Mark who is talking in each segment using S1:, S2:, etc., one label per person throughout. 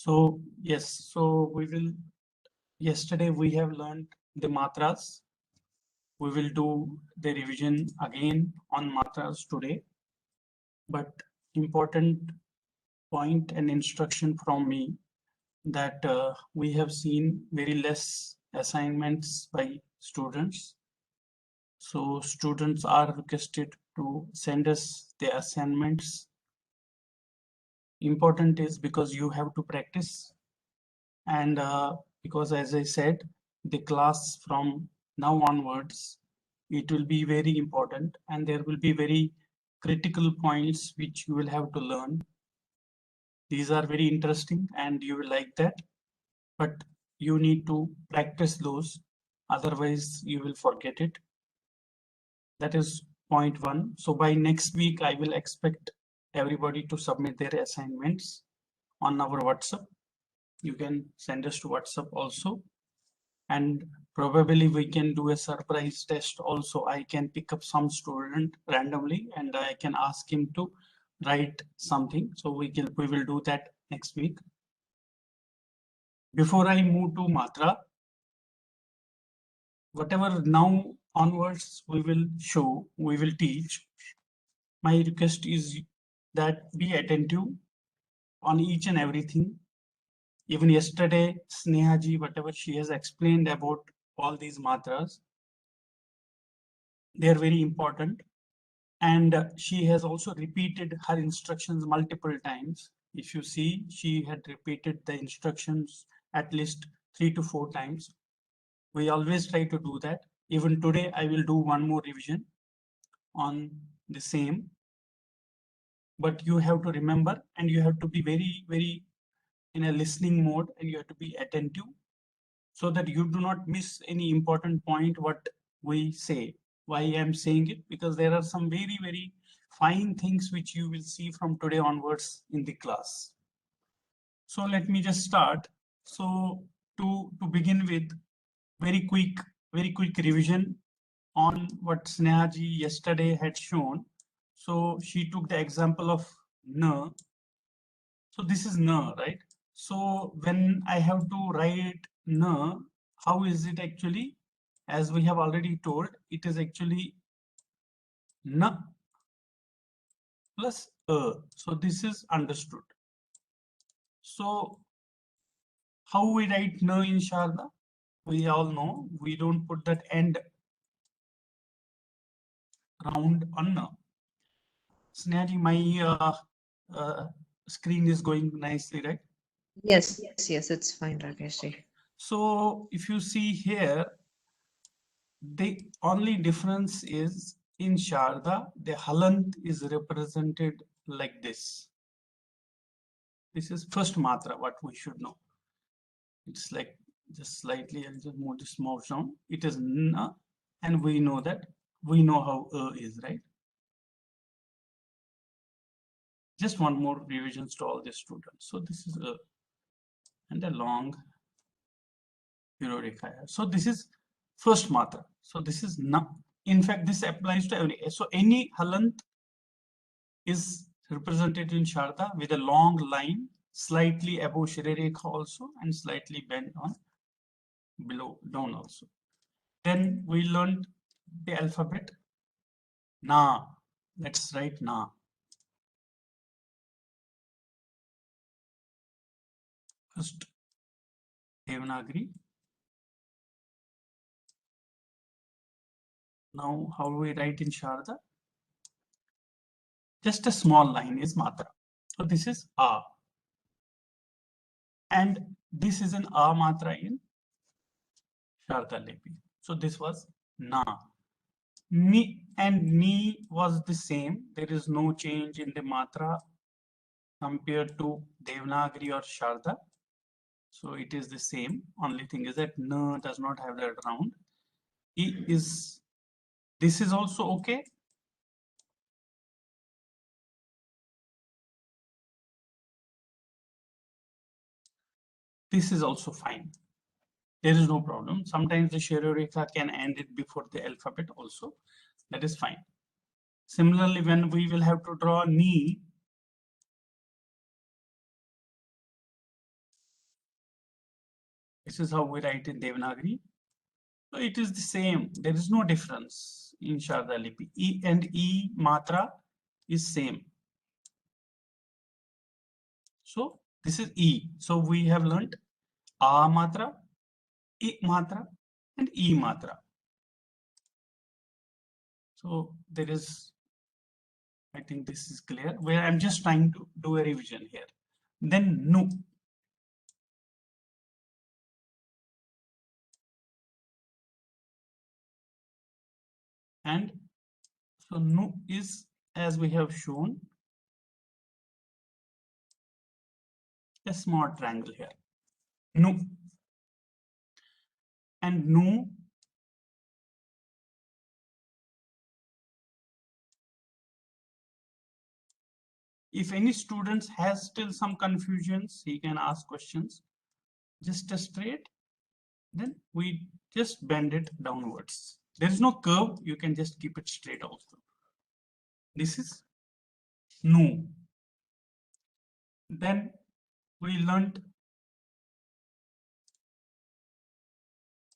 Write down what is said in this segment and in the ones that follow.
S1: So yes, so yesterday we have learned the matras. We will do the revision again on matras today. But important point and instruction from me that we have seen very less assignments by students. So students are requested to send us the assignments. Important is because you have to practice, and because as I said, the class from now onwards, it will be very important and there will be very critical points which you will have to learn. These are very interesting and you will like that, but you need to practice those, otherwise you will forget it. That is point one. So by next week, I will expect everybody to submit their assignments on our WhatsApp. You can send us to WhatsApp also. And probably we can do a surprise test also. I can pick up some student randomly and I can ask him to write something. So we will do that next week. Before I move to Matra, whatever now onwards we will teach. My request is that be attentive on each and everything. Even yesterday, Snehaji, whatever she has explained about all these matras, they are very important. And she has also repeated her instructions multiple times. If you see, she had repeated the instructions at least 3 to 4 times. We always try to do that. Even today, I will do one more revision on the same. But you have to remember and you have to be very, very in a listening mode and you have to be attentive so that you do not miss any important point what we say. Why I am saying it? Because there are some very, very fine things which you will see from today onwards in the class. So let me just start. So to begin with, very quick revision on what Snehaji yesterday had shown. So she took the example of na. So this is na, right? So when I have to write na, how is it actually? As we have already told, it is actually na plus a. So this is understood. So how we write na in Sharada? We all know we don't put that end round on na. Snehaji, my screen is going nicely, right?
S2: Yes, it's fine, Rakesh.
S1: So if you see here, the only difference is in Sharda, the halant is represented like this. This is first matra, what we should know. It's like just slightly, I'll just move this mouse down. It is na, and we know how is, right? Just one more revisions to all the students. So this is a and a long Eureka. So this is first matra. So this is na. In fact, this applies to every. So any halant is represented in Sharda with a long line, slightly above Shrirekha also, and slightly bent on below down also. Then we learned the alphabet. Na. Let's write na. First, Devanagari. Now, how do we write in Sharda? Just a small line is matra. So this is a. And this is an a matra in Sharda Lipi. So this was na. Ni and ni was the same. There is no change in the matra compared to Devanagari or Sharda. So it is the same. Only thing is that na does not have that round. This is also okay. This is also fine. There is no problem. Sometimes the Shrirekha can end it before the alphabet also. That is fine. Similarly, when we will have to draw ni, This is how we write in Devanagari. So it is the same. There is no difference in Sharada Lipi. E and E matra is same. So this is E. So we have learnt A matra, I matra, and E matra. So there is, I think this is clear, where I'm just trying to do a revision here. Then Nu. And so Nu is, as we have shown, a small triangle here. Nu. And Nu, if any students has still some confusions, he can ask questions. Just a straight, then we just bend it downwards. There is no curve, you can just keep it straight also. This is Nu. Then we learnt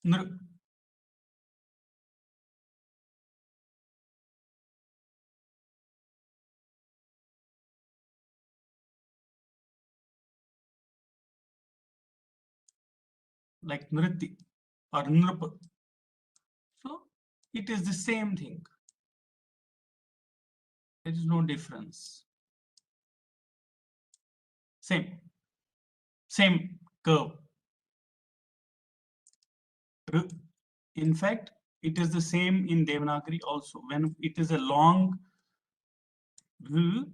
S1: Nr. Like Nriti or Nrup. So it is the same thing. There is no difference. Same curve. In fact, it is the same in Devanagari also. When it is a long R,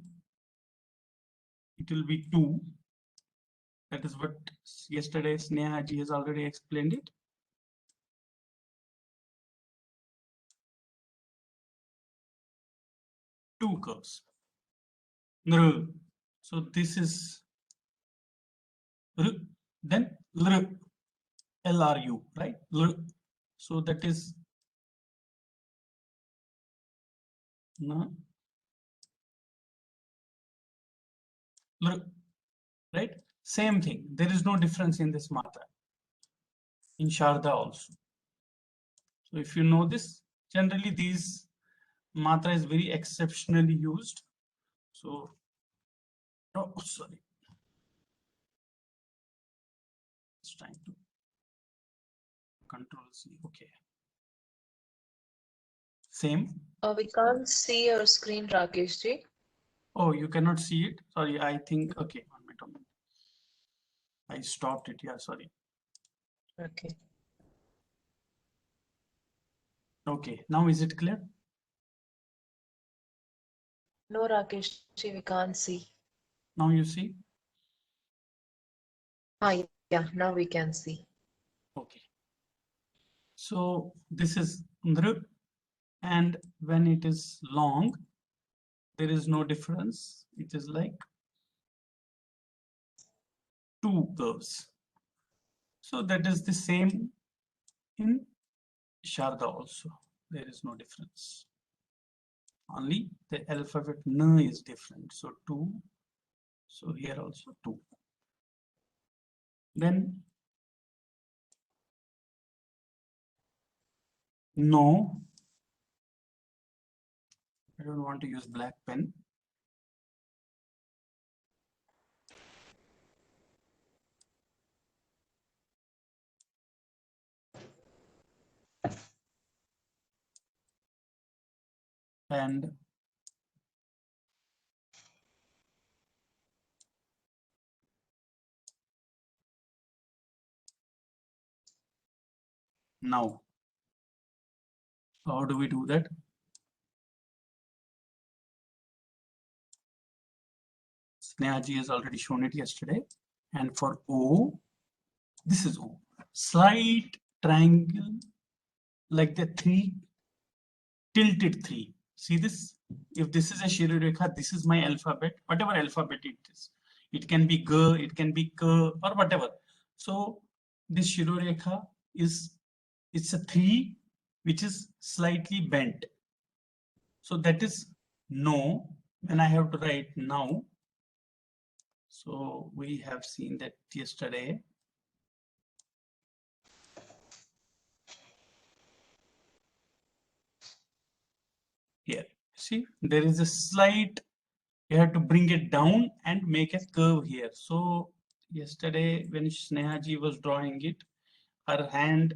S1: it will be 2. That is what yesterday Sneha ji has already explained it. Two curves. Nr. So this is R, then Lr, LRU, right? Lr. So that is Na, Lr, right? Same thing. There is no difference in this matra. In Sharda also. So if you know this, generally these matra is very exceptionally used. So, oh, sorry. It's trying to control C. Okay. Same.
S2: We can't see your screen, Rakesh ji.
S1: Oh, you cannot see it. Sorry, I think. Okay, 1 minute. I stopped it. Yeah, sorry.
S2: Okay.
S1: Okay, now is it clear?
S2: No, Rakesh ji, we can't see.
S1: Now you see?
S2: Ah, yeah, now we can see.
S1: Okay. So this is Nr, and when it is long, there is no difference. It is like two curves. So that is the same in Sharda also. There is no difference. Only the alphabet N is different. So 2. So here also 2. Then No. I don't want to use black pen. And now, how do we do that? Sneha ji has already shown it yesterday. And for O, this is O. Slight triangle, like the 3, tilted 3. See this? If this is a Shirorekha, this is my alphabet, whatever alphabet it is. It can be G, it can be K, or whatever. So this Shirorekha is, it's a 3 which is slightly bent. So that is No. When I have to write now. So we have seen that yesterday. See, there is a slight, you have to bring it down and make a curve here. So yesterday when Snehaji was drawing it, her hand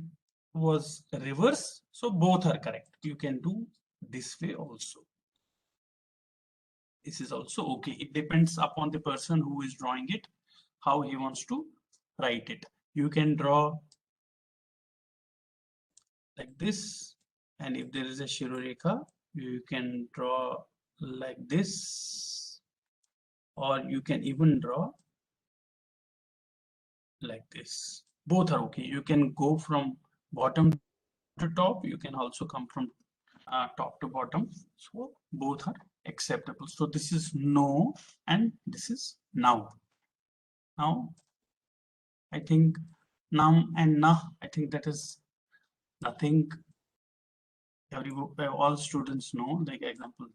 S1: was reverse. So both are correct. You can do this way also. This is also okay. It depends upon the person who is drawing it, how he wants to write it. You can draw like this, and if there is a Shirorekha, you can draw like this, or you can even draw like this. Both are okay. You can go from bottom to top. You can also come from top to bottom. So both are acceptable. So this is no, and this is now. Now, I think nam and na, I think that is nothing. All students know, like example,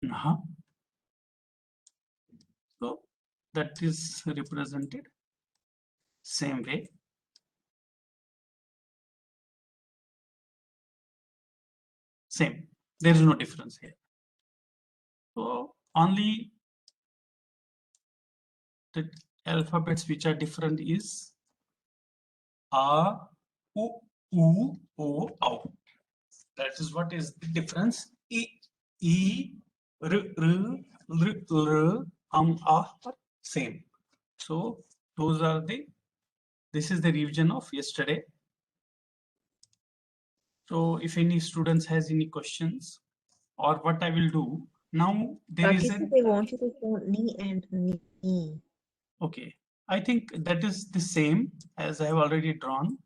S1: nah. So that is represented same way. Same. There is no difference here. So only the alphabets which are different is a, u, o, au. That is what is the difference. E, r, l, are same. So those are the, this is the revision of yesterday. So if any students has any questions, or what I will do now, there is
S3: Rakesh, they want you to show knee and knee.
S1: okay. I think that is the same as I have already drawn.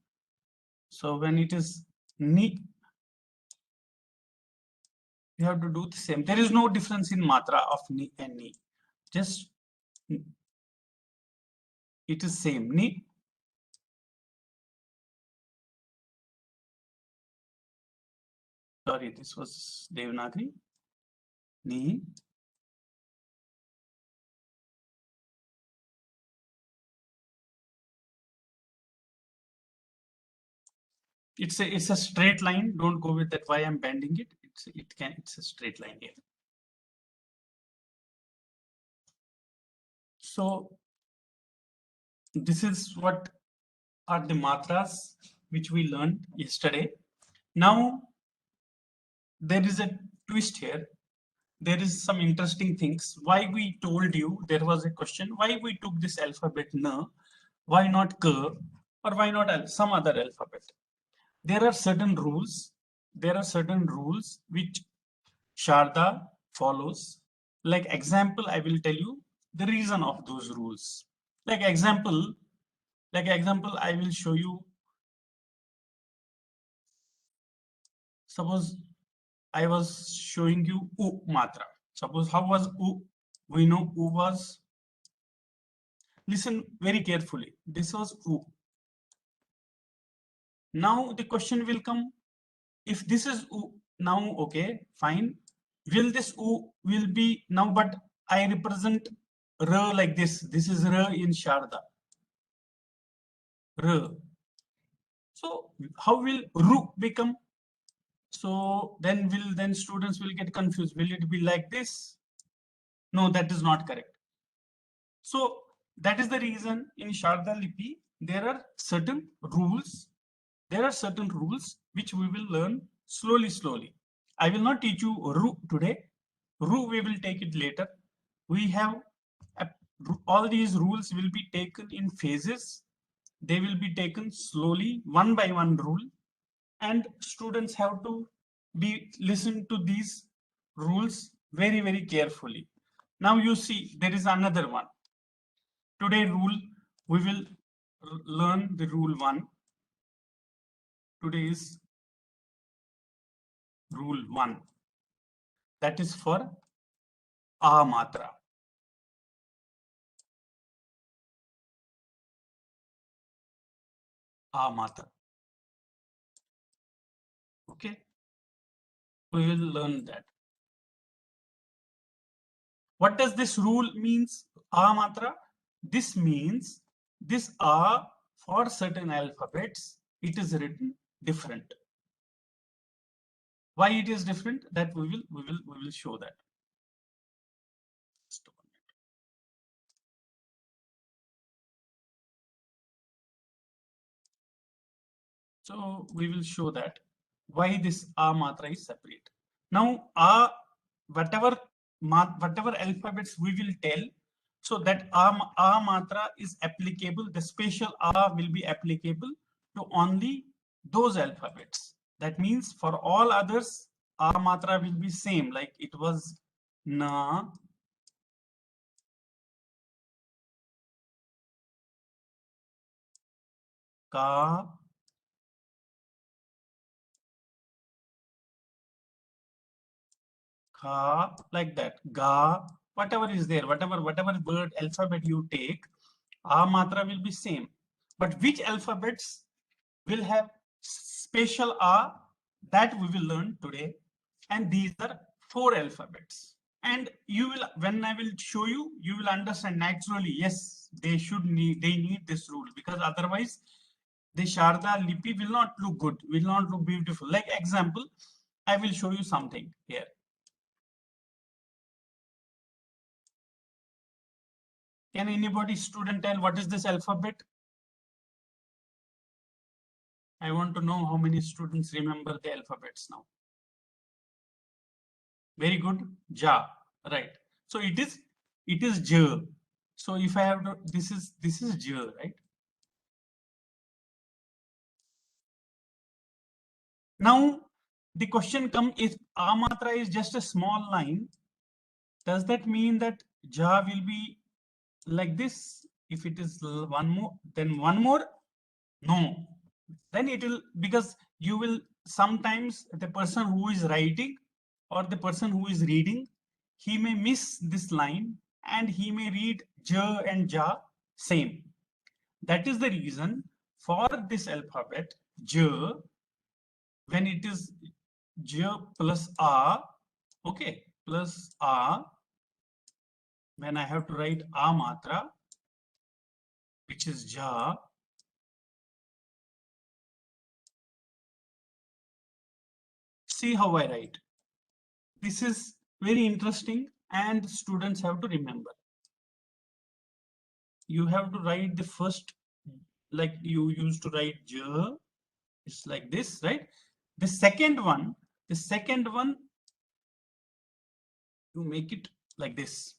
S1: So when it is knee, you have to do the same. There is no difference in matra of knee and knee. Just it is same. Knee. Sorry, this was Devanagari. Knee. It's a straight line. Don't go with that. Why I'm bending it? It's a straight line here. So this is what are the matras which we learned yesterday. Now there is a twist here. There is some interesting things. Why we told you, there was a question, why we took this alphabet N, why not K, or why not some other alphabet? There are certain rules. There are certain rules which Sharda follows. Like example, I will tell you the reason of those rules. Like example, I will show you. Suppose I was showing you U matra. Suppose how was U? We know U was, listen very carefully. This was U. Now the question will come, if this is U, now okay, fine. Will this U will be now, but I represent R like this. This is R in Sharda. R. So how will Ru become? So then students will get confused. Will it be like this? No, that is not correct. So that is the reason in Sharada Lipi there are certain rules. There are certain rules which we will learn slowly. I will not teach you Ru today. Ru we will take it later. We have all these rules will be taken in phases. They will be taken slowly, one by one rule, and students have to be listen to these rules very carefully. Now you see there is another one. Today rule, we will learn the rule 1. Today is rule 1. That is for a matra. A matra. Okay. We will learn that. What does this rule means? A matra. This means this A for certain alphabets, it is written different. Why it is different? That we will show that. Just a minute. So we will show that why this a matra is separate. Now a whatever alphabets we will tell, so that a matra is applicable. The special a will be applicable to only those alphabets. That means for all others, a matra will be same, like it was na, ka, kha, like that, ga, whatever is there, whatever word alphabet you take, a matra will be same. But which alphabets will have special a, that we will learn today. And these are 4 alphabets. And you will, when I will show you, you will understand naturally, yes, they need this rule, because otherwise the Sharada Lipi will not look good, will not look beautiful. Like example, I will show you something here. Can anybody student tell what is this alphabet? I want to know how many students remember the alphabets now. Very good. Ja, right. So it is J. So if I have to, this is J, right? Now the question comes, if a matra is just a small line, does that mean that ja will be like this? If it is one more, then one more? No. Then it will, because you will sometimes, the person who is writing or the person who is reading, he may miss this line and he may read ja and ja same. That is the reason for this alphabet ja, when it is ja plus a, okay, plus a, when I have to write a matra, which is ja, see how I write. This is very interesting and students have to remember. You have to write the first, like you used to write ja, it's like this, right? The second one, you make it like this.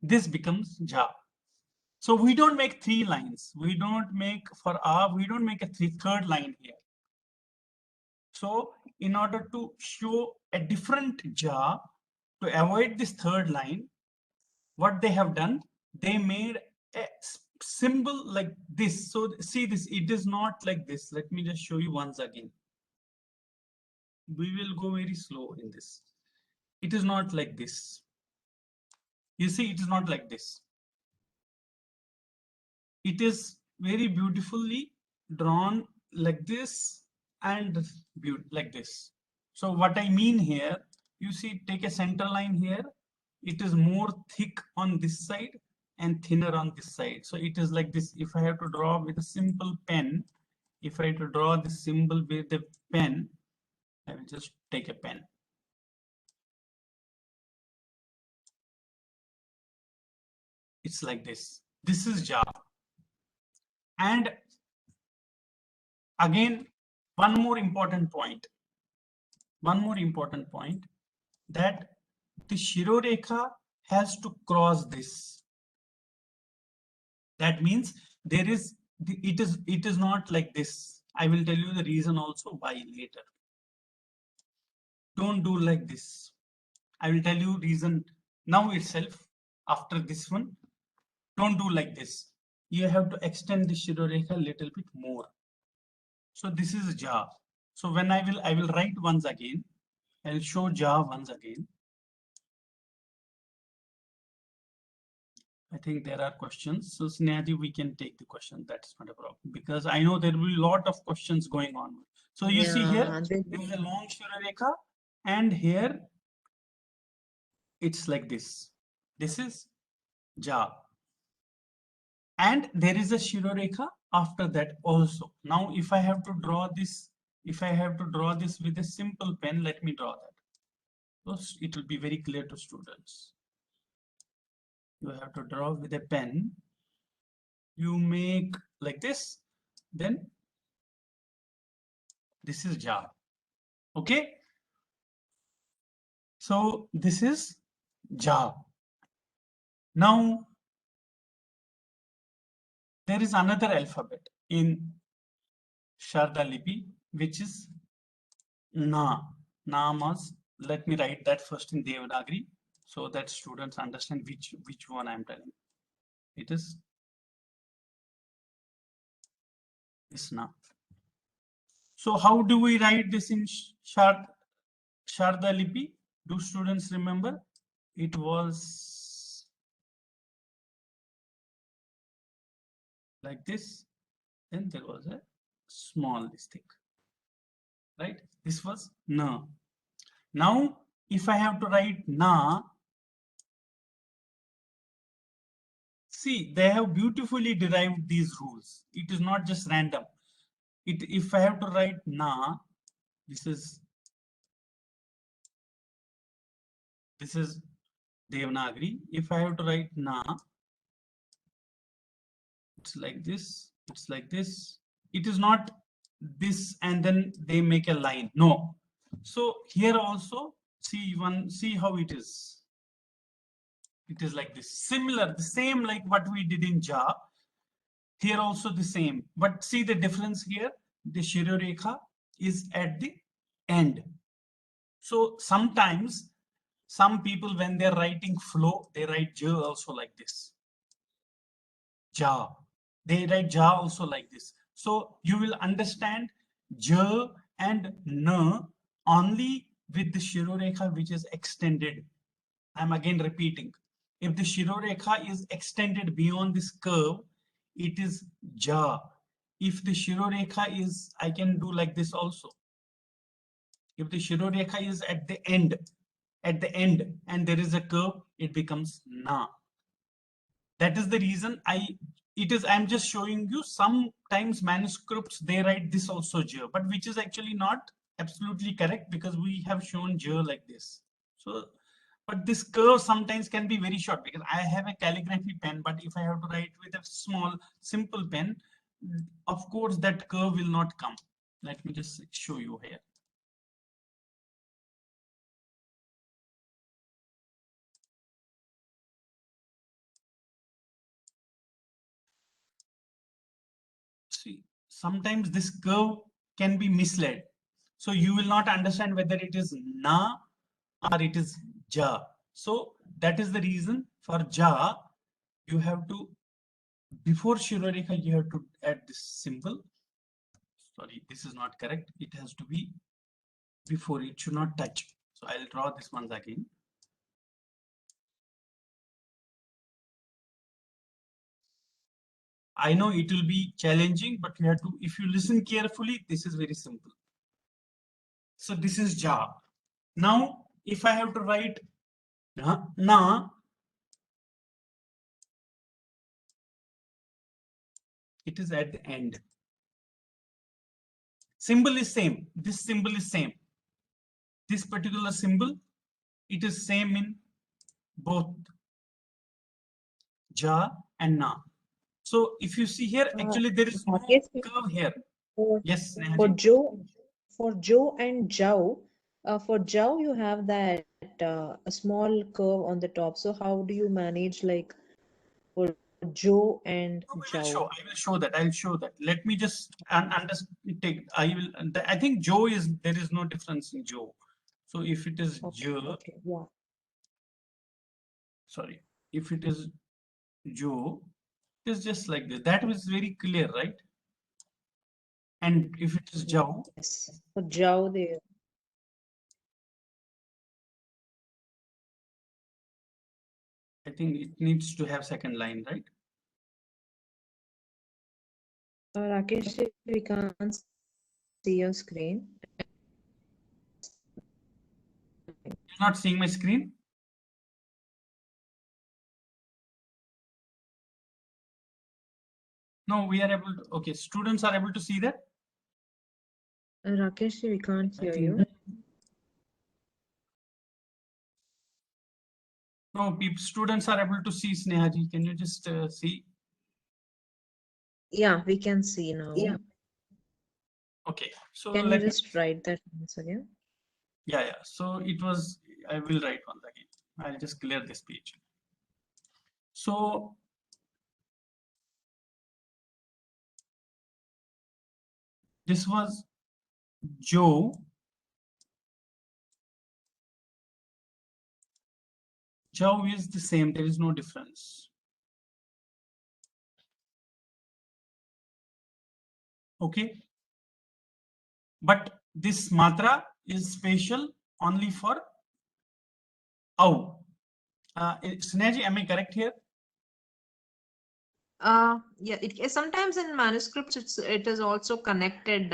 S1: This becomes ja. So we don't make 3 lines. We don't make for a, we don't make a third line here. So in order to show a different ja, to avoid this third line, what they have done, they made a symbol like this. So see this, it is not like this. Let me just show you once again. We will go very slow in this. It is not like this. You see, it is not like this. It is very beautifully drawn like this and like this. So what I mean here, you see, take a center line here. It is more thick on this side and thinner on this side. So it is like this. If I have to draw with a simple pen, if I have to draw the symbol with the pen, I will just take a pen. It's like this. This is ja. And again, one more important point, that the Shirorekha has to cross this. That means there is, it is not like this. I will tell you the reason also why later. Don't do like this. I will tell you reason now itself after this one. Don't do like this. You have to extend the Shirorekha a little bit more. So this is ja. So when I will write once again. I'll show ja once again. I think there are questions. So Snehaji, we can take the question. That's not a problem, because I know there will be a lot of questions going on. So you see here, there is a long Shirorekha, and here it's like this. This is ja. And there is a Shirorekha after that also. Now, if I have to draw this if I have to draw this with a simple pen, let me draw that. So it will be very clear to students. You have to draw with a pen. You make like this, then this is jar. Okay. So this is jar. Now there is another alphabet in Sharada Lipi, which is Na. Namas. Let me write that first in Devanagari so that students understand which one I'm telling. It is this Na. So how do we write this in Sharada Lipi? Do students remember? It was like this. Then there was a small stick. Right? This was Na. Now, if I have to write Na, see, they have beautifully derived these rules. It is not just random. If I have to write Na, this is Devanagari. If I have to write Na, it's like this. It's like this. It is not this and then they make a line. No. So here also, see how it is. It is like this. Similar, the same like what we did in Ja. Here also the same. But see the difference here. The Shirorekha is at the end. So sometimes some people, when they're writing flow, they write Ja also like this. Ja. They write Ja also like this. So you will understand Ja and Na only with the Shirorekha which is extended. I'm again repeating. If the Shirorekha is extended beyond this curve, it is Ja. If the Shirorekha is, I can do like this also. If the Shirorekha is at the end, and there is a curve, it becomes Na. That is the reason I'm just showing you sometimes manuscripts, they write this also Ja, but which is actually not absolutely correct because we have shown Ja like this. So, but this curve sometimes can be very short because I have a calligraphy pen, but if I have to write with a small, simple pen, of course, that curve will not come. Let me just show you here. See, sometimes this curve can be misled. So you will not understand whether it is Na or it is Ja. So that is the reason for Ja, you have to, before Shirorekha, you have to add this symbol. Sorry, this is not correct. It has to be before, it should not touch. So I'll draw this once again. I know it will be challenging, but you have to, if you listen carefully, this is very simple. So this is Ja. Now, if I have to write Na, it is at the end. Symbol is same. This symbol is same. This particular symbol, it is same in both Ja and Na. So if you see here, actually there is no curve here. Yes,
S3: For
S1: Nehaji.
S3: Joe and Jow, for Jow you have that a small curve on the top. So how do you manage like for Joe and Jow?
S1: I will show that. I'll show that. Let me just take. I think Joe is, there is no difference in Joe. So if it is Jo,
S3: Okay, yeah.
S1: sorry, if it is Joe, it is just like this. That was very clear, right? And if it is Jow,
S3: Yes. For Jow there.
S1: I think it needs to have second line, right?
S3: Rakesh, we can't see your screen.
S1: You're not seeing my screen? No, we are able to, okay, students are able to see that?
S3: Rakesh, we can't
S1: I
S3: hear
S1: think
S3: you.
S1: no, students are able to see Snehaji. Can you just see?
S3: Yeah, we can see now.
S1: Okay, so
S3: Can you
S1: let me,
S3: just write that once again?
S1: yeah. So it was, I will write once again. I'll just clear this page. So this was Joe. Joe is the same, there is no difference. Okay. But this matra is special only for ow. Snehaji, am I correct here?
S3: Yeah, sometimes in manuscripts it is also connected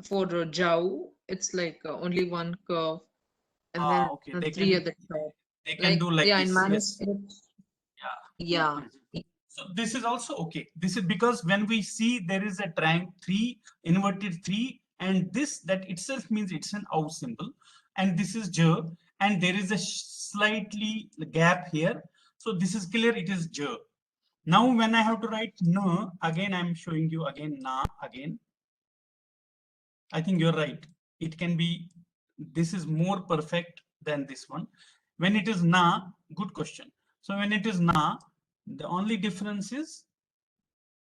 S3: for Jau. It's like only one curve and then
S1: Okay,
S3: three at the top.
S1: they can
S3: Like
S1: do like
S3: yeah, in
S1: this. Yes.
S3: manuscripts.
S1: Yeah.
S3: Yeah.
S1: So this is also okay. This is because when we see there is a triangle 3, inverted 3, and this that itself means it's an ow symbol, and this is j, and there is a slightly gap here. So this is clear. It is j. Now when I have to write na, again I'm showing you again na again. I think you're right. It can be, this is more perfect than this one. When it is na, good question. So when it is na, the only difference is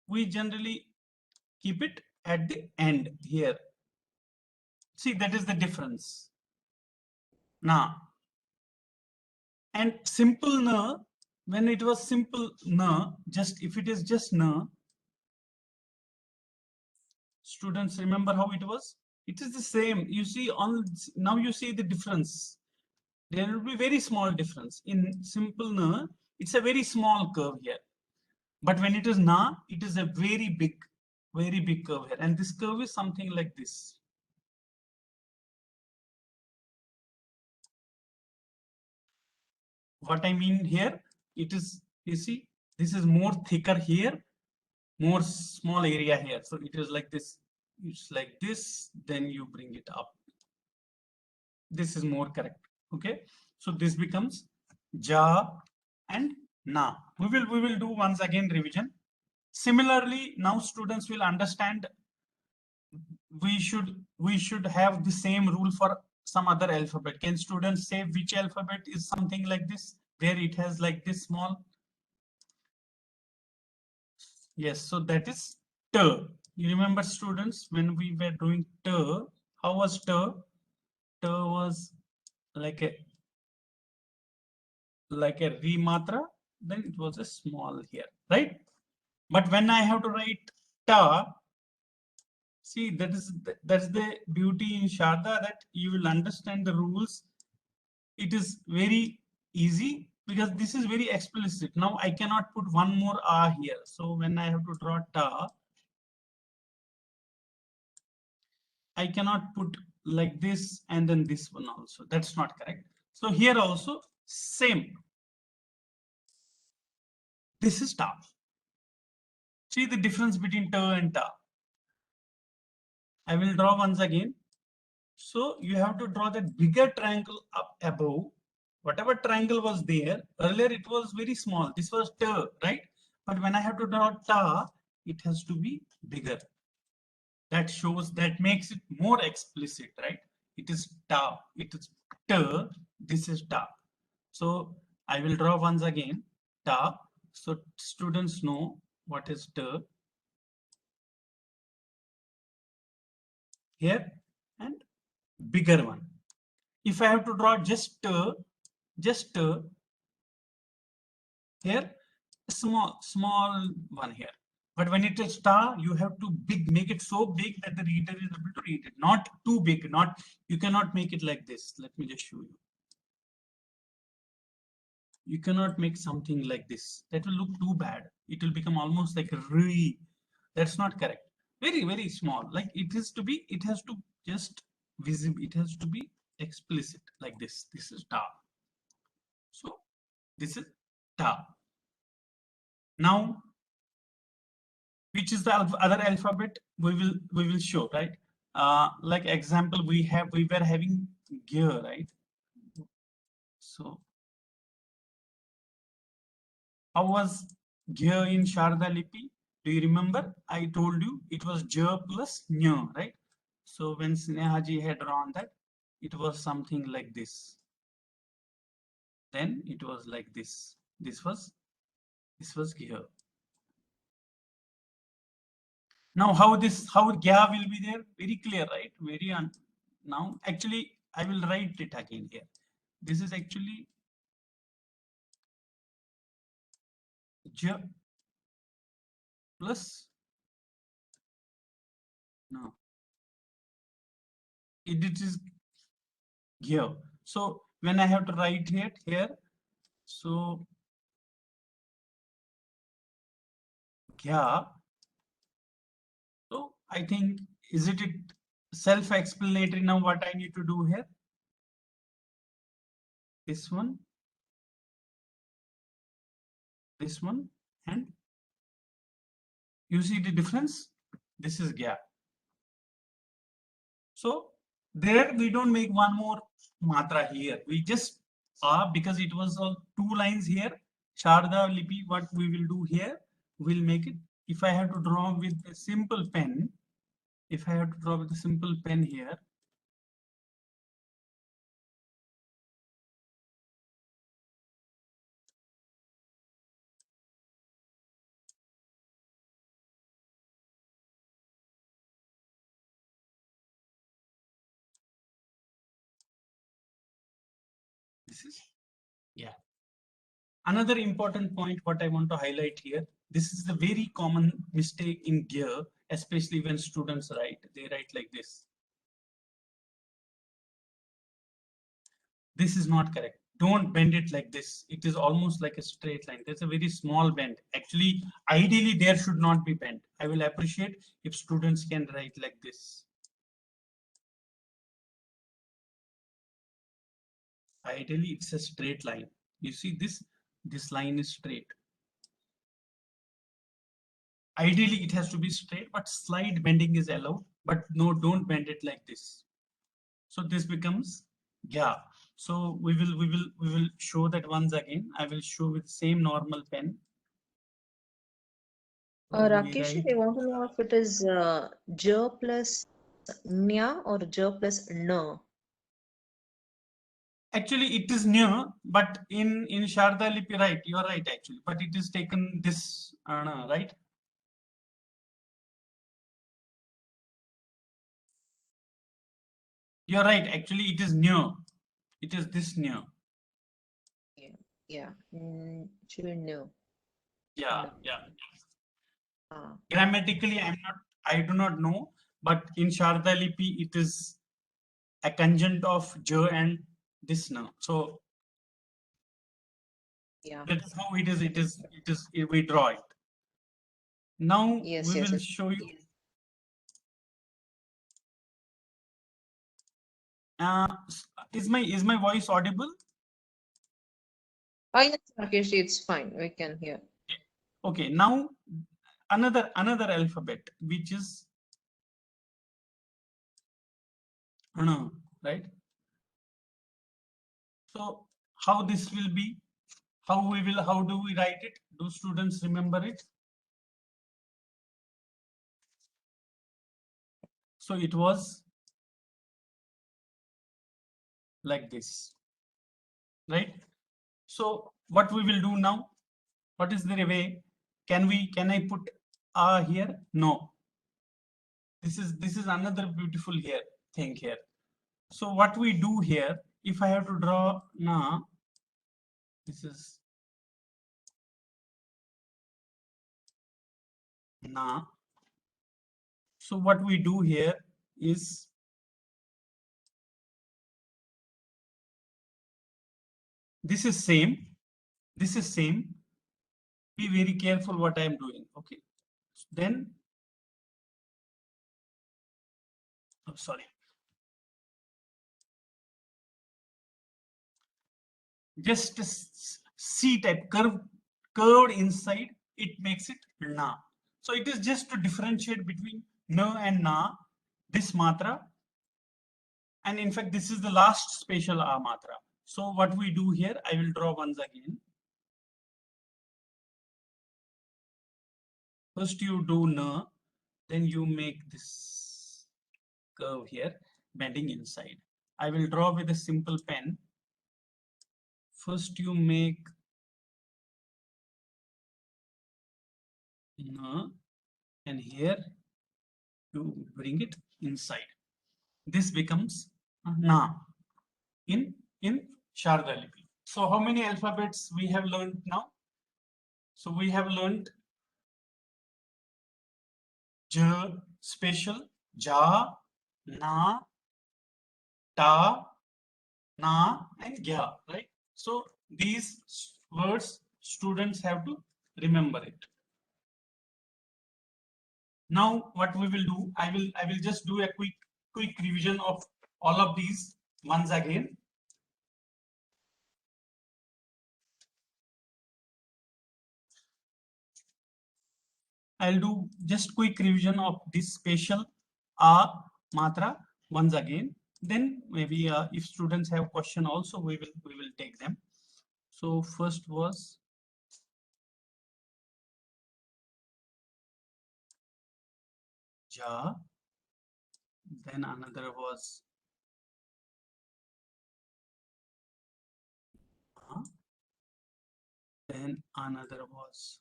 S1: we generally keep it at the end here. See, that is the difference. Na. And simple na, when it was simple na, just if it is just na, students remember how it was? It is the same. You see, on now you see the difference. There will be very small difference. In simple na, it's a very small curve here. But when it is na, it is a very big curve here. And this curve is something like this. What I mean here, it is, you see, this is more thicker here, more small area here. So it is like this. It's like this, then you bring it up. This is more correct. Okay. So this becomes ja and na. We will do once again revision. Similarly, now students will understand we should have the same rule for some other alphabet. Can students say which alphabet is something like this, where it has like this small? Yes, so that is T. You remember students when we were doing T, how was T? T was like a rematra, then it was a small here, right? But when I have to write ta, see that's the beauty in Sharda, that you will understand the rules. It is very easy because this is very explicit. Now I cannot put one more a here. So when I have to draw ta, I cannot put like this and then this one also. That's not correct. So here also same. This is ta. See the difference between ta and ta. I will draw once again. So you have to draw that bigger triangle up above. Whatever triangle was there, earlier it was very small. This was ta, right? But when I have to draw ta, it has to be bigger. That shows, that makes it more explicit, right? It is ta, it is ta, this is ta. So I will draw once again ta. So students know what is ta here, and bigger one. If I have to draw just ta, here, small one here. But when it is star, you have to make it so big that the reader is able to read it. Not too big, you cannot make it like this. Let me just show you. You cannot make something like this. That will look too bad. It will become almost like a re. That's not correct. Very small. Like it has to just visible. It has to be explicit like this. This is ta. So this is ta. Now, which is the other alphabet we will show, right? like example, we were having gear, right? So how was gear in Sharada Lipi? Do you remember? I told you it was J plus Nya, right? So when Snehaji had drawn that, it was something like this. Then it was like this. This was gear. Now how Gya will be there? Very clear, right? Now actually I will write it again here. This is actually J plus no. It is here. So when I have to write it here, so Gya. So I think is it self-explanatory now what I need to do here? This one, and you see the difference? This is Gya. So there we don't make one more matra here. We just because it was all 2 lines here. Sharada Lipi, what we will do here, we'll make it. If I have to draw with a simple pen, here, this is, yeah. Another important point what I want to highlight here, this is the very common mistake in gear, especially when students write. They write like this. This is not correct. Don't bend it like this. It is almost like a straight line. There's a very small bend. Actually, ideally, there should not be bent. I will appreciate if students can write like this. Ideally, it's a straight line. You see this line is straight. Ideally, it has to be straight, but slight bending is allowed. But no, don't bend it like this. So this becomes Gya. So we will show that once again. I will show with same normal pen.
S2: Rakesh, they want to know if it is J plus Nya or J plus N.
S1: Actually, it is near, but in Sharada Lipi, right? You are right, actually, but it is taken this, right? You are right. Actually, it is near. It is this near.
S2: Yeah. Actually, no.
S1: Yeah, yeah.
S2: Ah.
S1: Grammatically, I do not know, but in Sharada Lipi, it is a conjunct of J and this now. So
S2: Yeah.
S1: that's how it is. We draw it. Now
S2: Yes,
S1: we
S2: yes,
S1: will
S2: yes.
S1: show you. Is my voice audible?
S2: Oh yes, Rakesh, it's fine. We can hear.
S1: Okay, now another alphabet which is right? So how this will be? How do we write it? Do students remember it? So it was like this, right? So what we will do now? What is the way? Can I put here? No. This is another beautiful thing here. So what we do here, if I have to draw na, this is na. So what we do here is this is same. Be very careful what I am doing. Okay. Then, oh, sorry. Just C type curved inside, it makes it na. So it is just to differentiate between na and na. this matra, and in fact this is the last special a matra. So what we do here, I will draw once again. First you do na, then you make this curve here, bending inside. I will draw with a simple pen. First you make na, and here you bring it inside. This becomes na in Sharada Lipi. So how many alphabets we have learned now? So we have learned j special, ja, na, ta, na, and gya, right? So these words students have to remember it. Now what we will do, I will just do a quick revision of all of these once again. I'll do just quick revision of this special a matra once again. Then maybe if students have question also, we will take them. So first was ja, then another was na, then another was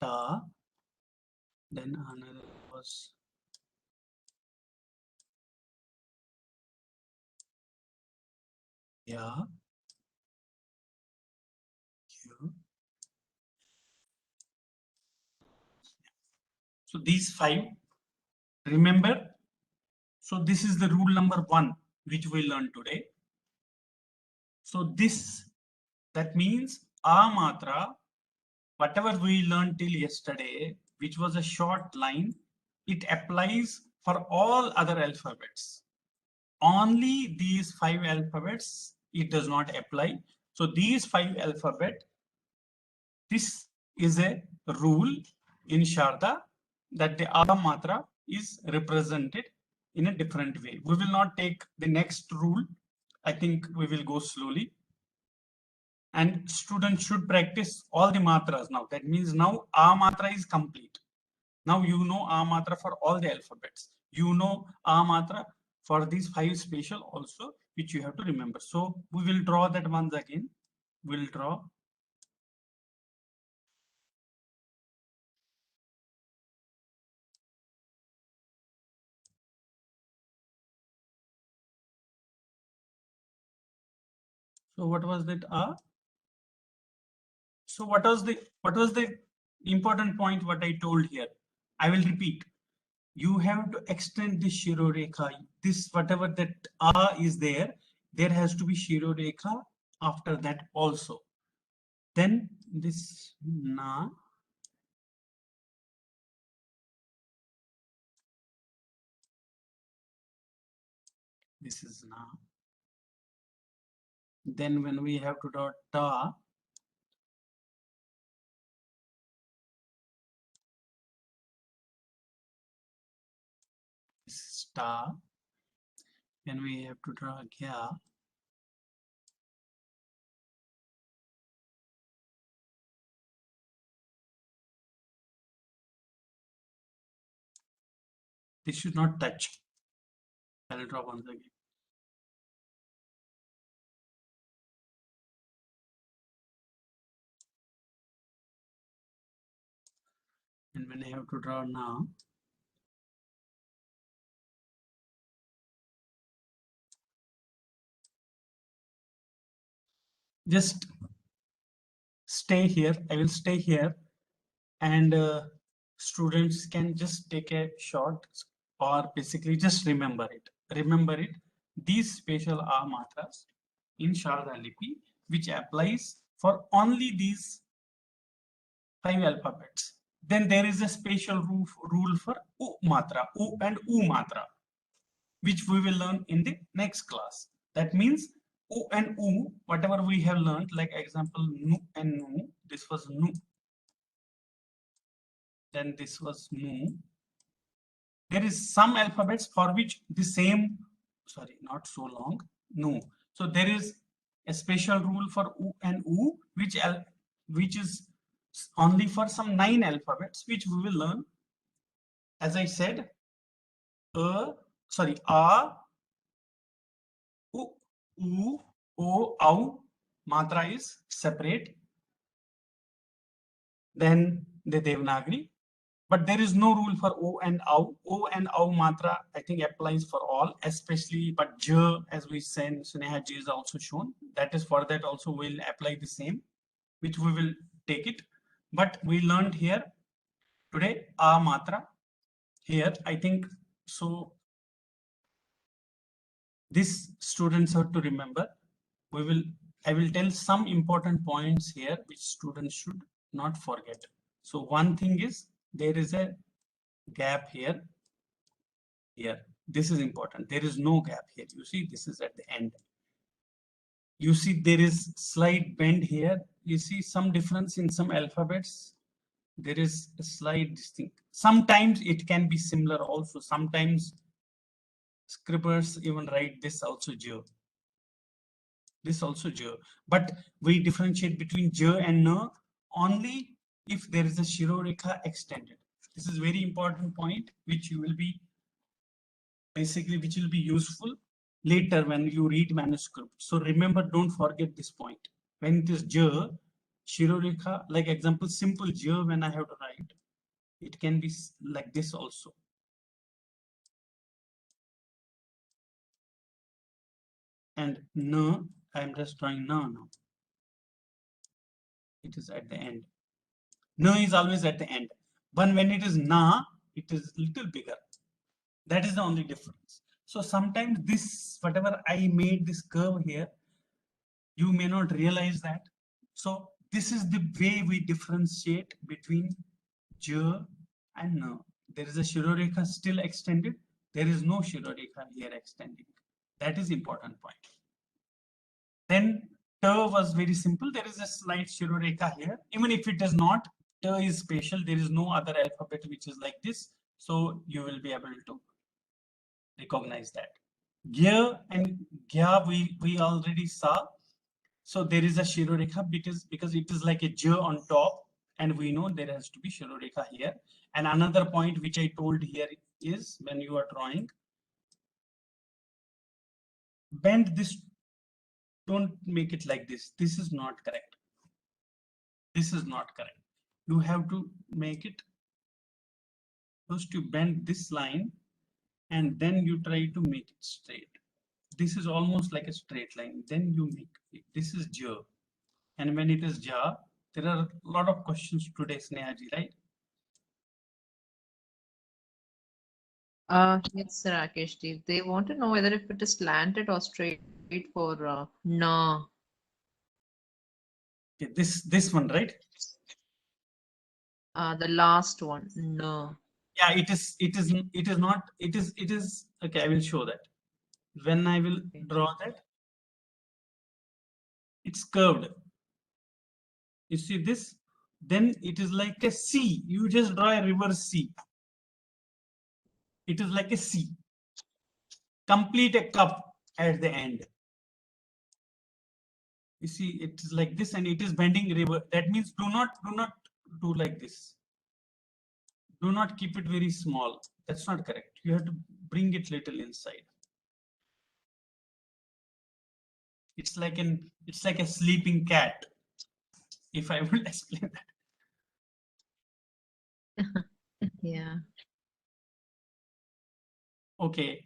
S1: ta, then another was ya, q. So these 5, remember. So this is the rule number 1 which we learned today. So this, that means a matra, whatever we learned till yesterday, which was a short line, it applies for all other alphabets. Only these 5 alphabets it does not apply. So these 5 alphabet, this is a rule in Sharda that the a matra is represented in a different way. We will not take the next rule. I think we will go slowly. And students should practice all the matras now. That means now a matra is complete. Now you know a matra for all the alphabets. You know a matra for these 5 special also, which you have to remember. So we will draw that once again. We'll draw. So what was that a? So what was the important point what I told here? I will repeat. You have to extend the Shirorekha. This whatever that a is there has to be Shirorekha after that also. Then this na, this is na. Then when we have to draw ta, this is ta. Then we have to draw gya. This should not touch. I'll draw once again. And when I have to draw now, just stay here. I will stay here, and students can just take a shot or basically just remember it. Remember it. These special are matras in Sharada Lipi, which applies for only these 5 alphabets. Then there is a special rule for U matra, U and U matra, which we will learn in the next class. That means U and U, whatever we have learned, like example Nu and Nu, this was Nu, then this was Nu, There is some alphabets for which the same, sorry, not so long, no. So there is a special rule for U and U, which is only for some 9 alphabets, which we will learn. As I said, A, U, U, O, Au, matra is separate. Then the Devanagari. But there is no rule for O and Au. O and Au matra, I think, applies for all, especially, but J, as we said, Sneha J is also shown. That is for that also will apply the same, which we will take it. But we learned here today, A matra. Here, I think, so this students have to remember. I will tell some important points here which students should not forget. So one thing is there is a gap here. This is important. There is no gap here. You see, this is at the end. You see, there is slight bend here. You see some difference in some alphabets. There is a slight distinct. Sometimes it can be similar also. Sometimes scribblers even write this also J. This also J. But we differentiate between J and N only if there is a Shirorekha extended. This is very important point which you will be basically, which will be useful later when you read manuscript. So remember, don't forget this point. When it is J, Shirorekha, like example, simple J, when I have to write, it can be like this also. And N, I am just drawing N now. It is at the end. N is always at the end. But when it is Na, it is little bigger. That is the only difference. So sometimes this, whatever I made this curve here, you may not realize that. So this is the way we differentiate between J and N. There is a Shirorekha still extended. There is no Shirorekha here extending. That is important point. Then T was very simple. There is a slight Shirorekha here. Even if it is not, T is special. There is no other alphabet which is like this. So you will be able to recognize that. Gya and Gya we already saw. So there is a Shirorekha because it is like a J on top, and we know there has to be Shirorekha here. And another point which I told here is when you are drawing, bend this, don't make it like this. This is not correct. This is not correct. You have to make it, first you bend this line and then you try to make it straight. This is almost like a straight line. Then you make it. This is J. And when it is Ja, there are a lot of questions today, Snehaji, right?
S2: Yes, Rakesh ji. They want to know whether if it is slanted or straight for na.
S1: Okay, this one, right?
S2: The last one, na.
S1: Yeah, it is not, it is, okay, I will show that. When I will draw that, it's curved. You see this? Then it is like a C. You just draw a reverse C. It is like a C. Complete a cup at the end. You see, it is like this and it is bending reverse. That means do not do like this. Do not keep it very small. That's not correct. You have to bring it little inside. It's like a sleeping cat. If I will explain that.
S2: Yeah.
S1: Okay.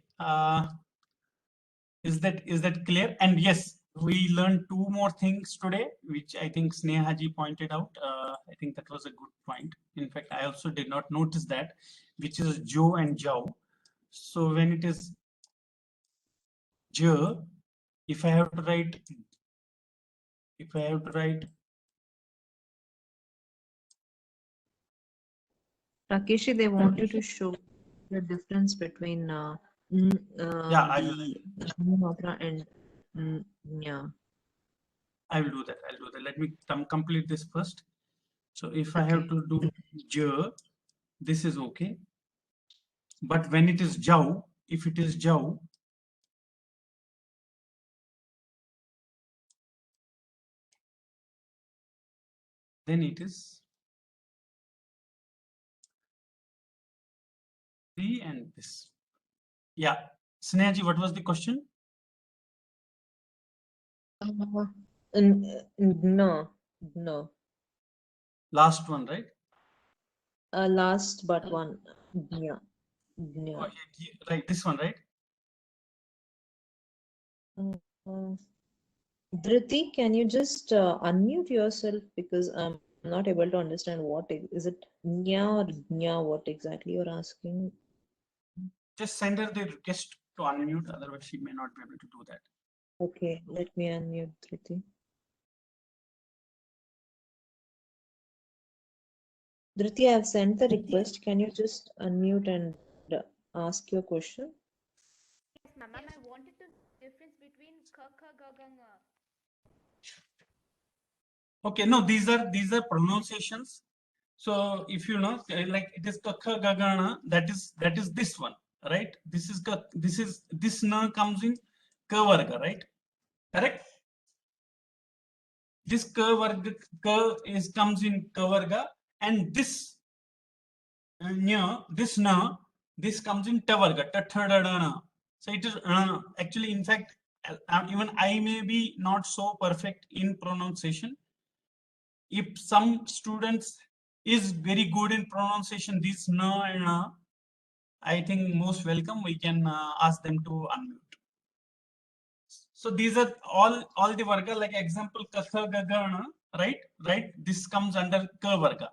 S1: Is that clear? And yes, we learned 2 more things today, which I think Snehaji pointed out. I think that was a good point. In fact, I also did not notice that, which is Jo and Jau. So when it is J, if I have to write,
S2: Rakesh ji, they want you to show the difference between
S1: yeah, I will.
S2: the matra and nya.
S1: I will do that. I'll do that. Let me complete this first. So if I have
S2: Okay.
S1: to do J, this is okay. But when it is jau, if it is jau, then it is 3 and this. Yeah. Snehaji, what was the question?
S2: No, no.
S1: Last one, right?
S2: Last but one. Yeah.
S1: Oh, right, this one, right?
S2: Dhriti, can you just unmute yourself because I'm not able to understand what is it nya or nya, what exactly you're asking?
S1: Just send her the request to unmute, otherwise she may not be able to do that.
S2: Okay, let me unmute Dhriti. Dhriti, I have sent the request. Can you just unmute and ask your question?
S4: Yes, ma'am. I wanted the difference between ka, kha, ga, ga, nga.
S1: Okay, no, these are pronunciations. So if you know, like it is kakha gagana, that is this one, right? This na comes in ka varga, right? Correct? This ka varga comes in ka varga, and this nya, this comes in ta varga, ta tha da da na. So it is actually, in fact, even I may be not so perfect in pronunciation. If some students is very good in pronunciation, this na and na, I think most welcome. We can ask them to unmute. So these are all the varga, like example katha gagana, right? Right. This comes under ka varga.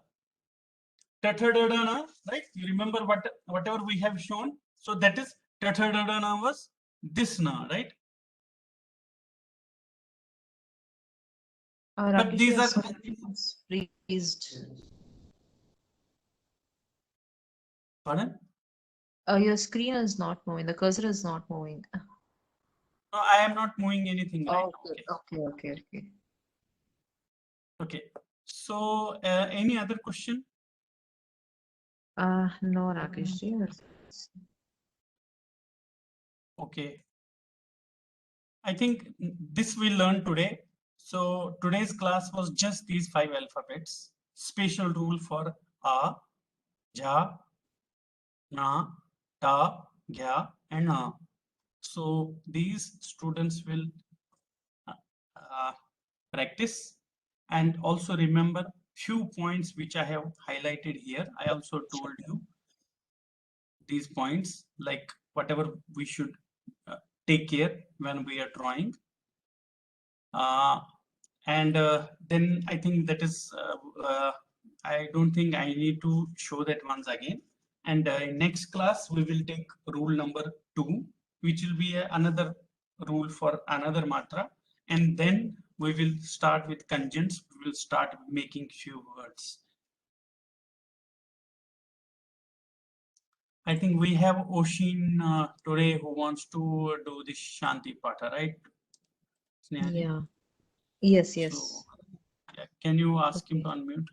S1: Tathadadana, right? You remember whatever we have shown. So that is tathadadana was this na, right? But
S2: Rakesh,
S1: these
S2: your
S1: are
S2: screen is freezed.
S1: pardon?
S2: Your screen is not moving. The cursor is not moving.
S1: No, I am not moving anything right now.
S2: Okay.
S1: Okay. So any other question?
S2: No, Rakesh ji.
S1: Okay. I think this we learned today. So today's class was just these 5 alphabets. Special rule for a, ja, na, ta, gya, and na. So these students will practice and also remember few points which I have highlighted here. I also told you these points, like whatever we should take care when we are drawing. And then I think that is, I don't think I need to show that once again. And in next class, we will take rule number 2, which will be another rule for another matra. And then we will start with conjuncts. We will start making few words. I think we have Oshin today who wants to do this Shanti Pata, right? Snehaji?
S2: Yeah. Yes.
S1: So, yeah, can you ask him to
S2: Okay.
S1: unmute?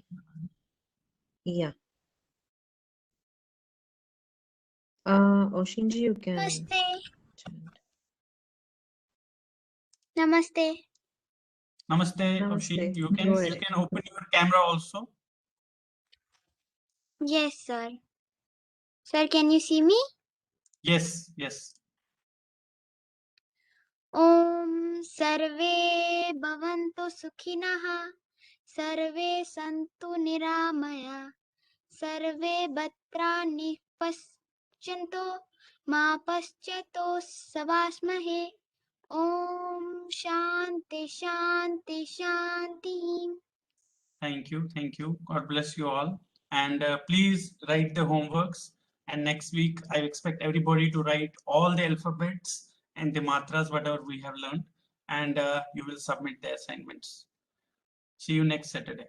S2: Yeah. Oshinji, you can.
S4: Namaste.
S2: chant.
S4: Namaste.
S1: Namaste,
S2: Namaste.
S1: Oshin. You
S2: Go ahead.
S1: can open your camera also.
S4: Yes, sir. Sir, can you see me?
S1: Yes.
S4: Om Sarve Bhavantu Sukhinah Sarve Santu Niramaya Sarve Bhadrani Paschyantu Ma Paschyato Savasmahe Om Shanti Shanti Shanti.
S1: Thank you. God bless you all. And please write the homeworks. And next week, I expect everybody to write all the alphabets and the matras, whatever we have learned. And you will submit the assignments. See you next Saturday.